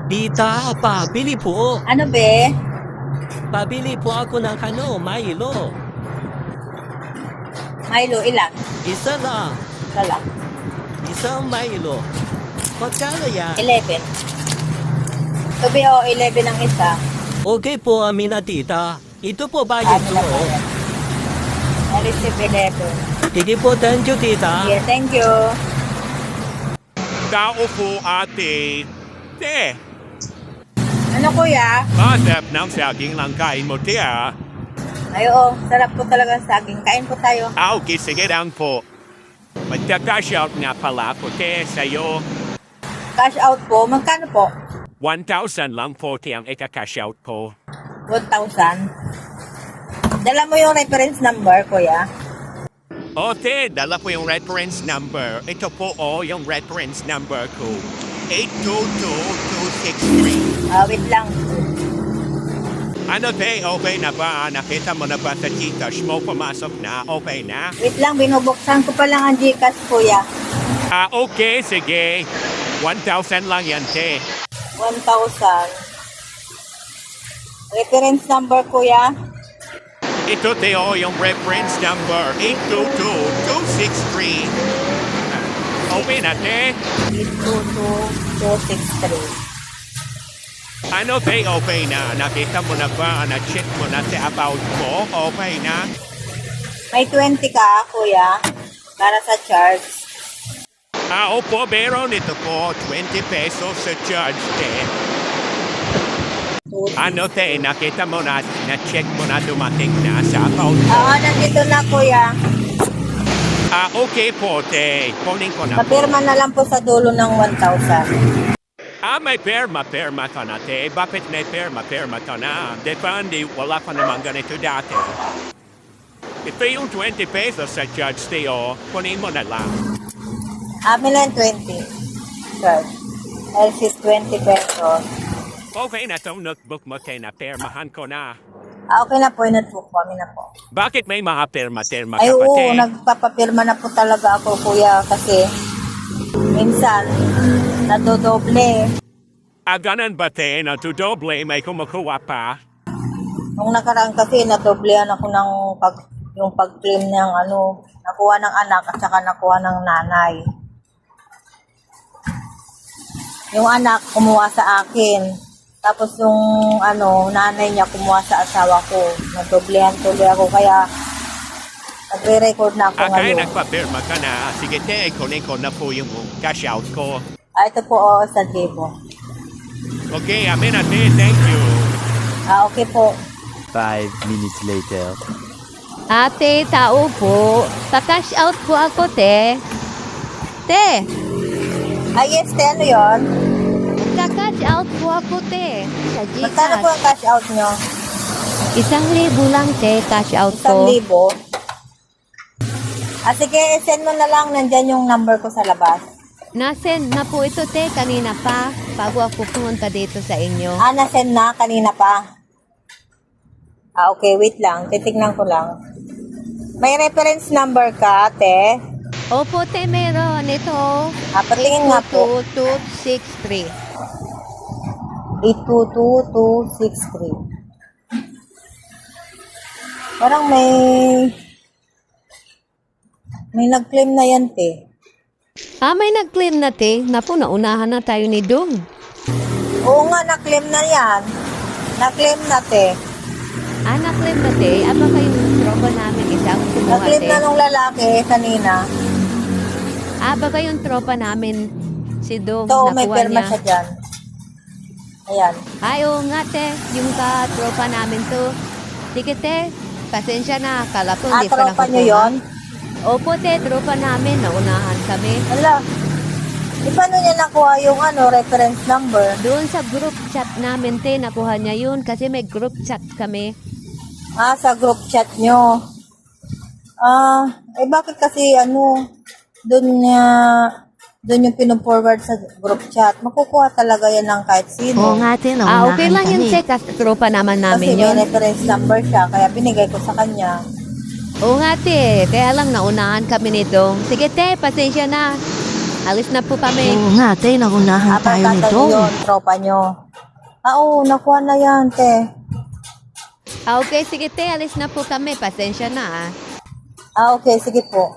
Tita, pabili po. Ano be? Pabili po ako ng Milo. Milo, ilan? Isa lang. Dala. Isang Milo. Magkano yan? 11. Sabi o, 11 ang isa. Okay po, Amina tita. Ito po bayad Ano ko. na po yan? I-receive 11. Sige po, thank you tita. Yeah, thank you. Tao po ate. Te, Ano kuya? masarap ng saging lang kain mo te ah. Ay oo, sarap po talaga sa saging. Kain po tayo. Okay, sige lang po. Magta-cash out nga pala ko te sa'yo. Cash out po. Magkano po? 1,000 lang po te ang ika-cash out po. 1,000. Dala mo yung reference number, kuya. O te, dala po yung reference number. Ito po yung reference number ko. 822263. Wait lang. Ano te, okay na ba? Nakita mo na ba sa Gcash mo pumasok na? Okay na? Wait lang, binubuksan ko pa lang ang Gcash, kuya. Okay, sige. 1,000 lang yan te. 1,000. Reference number, kuya. Ito Teo, yung reference number 822263. Okay na, te? 822263. Ano, te? Okay na. Nakita mo na ba? Na-check mo na, te, about mo? Okay na? May 20 ka, kuya. Para sa charge. Opo, meron ito po. 20 pesos sa charge, te. Ano, te? Nakita mo na, na-check mo na dumating na sa about mo? Nandito na, kuya. Okay po, te. Kunin ko na po. Papirma na lang po sa dulo ng 1,000. May perma ka na, te. Bakit may perma ka na? Depende, wala pa naman ganito dati. Ito yung 20 pesos sa charge, Teo. Kunin mo na lang. Amin lang 20. Charge. Else is 20 pesos. Okay na tong notebook mo, te, na permahan ko na. Okay na po, inatbook po. Amin na po. Bakit may mga perma-terma Ay, ka pa, oo, te? nagpapapirma na po talaga ako, kuya, kasi minsan, nadodoble. Ganun ba, te? Natudoble, may kumukuha pa? Nung nakaraan kasi, nadoblehan ako ng yung pag-claim ng nakuha ng anak at saka nakuha ng nanay. Yung anak, kumuha sa akin. Tapos yung nanay niya, kumuha sa asawa ko. Nadoblehan tuloy ako, kaya nagre-record na ako Kaya ngayon. nagpapirma ka na. Sige, te, kunin ko na po yung cash out ko. Ito po, sa Debo. Okay, amin na, te. Thank you. Okay po. 5 minutes later. Ate, tao po. Pa-cash out po ako, te. Te, Yes, te, ano yun? magka-cash out po ako, te. Sa Magkano po Gcash. ang cash out nyo? 1,000 lang, te. Cash out 1,000. ko. Sige, send mo na lang. Nandyan yung number ko sa labas. Nasend na po ito, te. Kanina pa. Bago ako pumunta dito sa inyo. Na-send na kanina pa. Okay, wait lang. Titignan ko lang. May reference number ka, te? Opo, te, meron. Ito. Patingin nga po. 82263. 822263. Parang may nag-claim na yan, te. May nag-claim na, te. Napo, naunahan na tayo ni Dong. Oo nga, na-claim na yan. Na-claim na, te. Na-claim na, te. Baka yung tropa namin isang kumuha, Na-claim te. na nung lalaki kanina. Baka yung tropa namin si Dong. Ito, may nakuha perma niya. siya dyan. Ayan. Oo nga, te. Yung ka-tropa namin to. Sige, te. Pasensya na. Kala ko hindi pa Tropa nakukuha. nyo yun? Opo, te. Tropa namin. Naunahan kami. Wala. Di paano niya nakuha yung reference number? Doon sa group chat namin, te. Nakuha niya yun. Kasi may group chat kami. Sa group chat nyo. Bakit kasi doon yung pino-forward sa group chat. Makukuha talaga yan ng kahit sino. te, Okay lang yun, te. Kasi tropa naman Kasi namin may yun. reference number siya, kaya binigay ko sa kanya. Oo nga, te. Kaya lang naunahan kami ni Dong. Sige, te. Pasensya na. Alis na po kami. Oo nga, te, naunahan tayo Barkada nito. nyo yun, tropa nyo. Oo, nakuha na yan, te. Okay, sige te, alis na po kami. Pasensya na ah. Okay, sige po.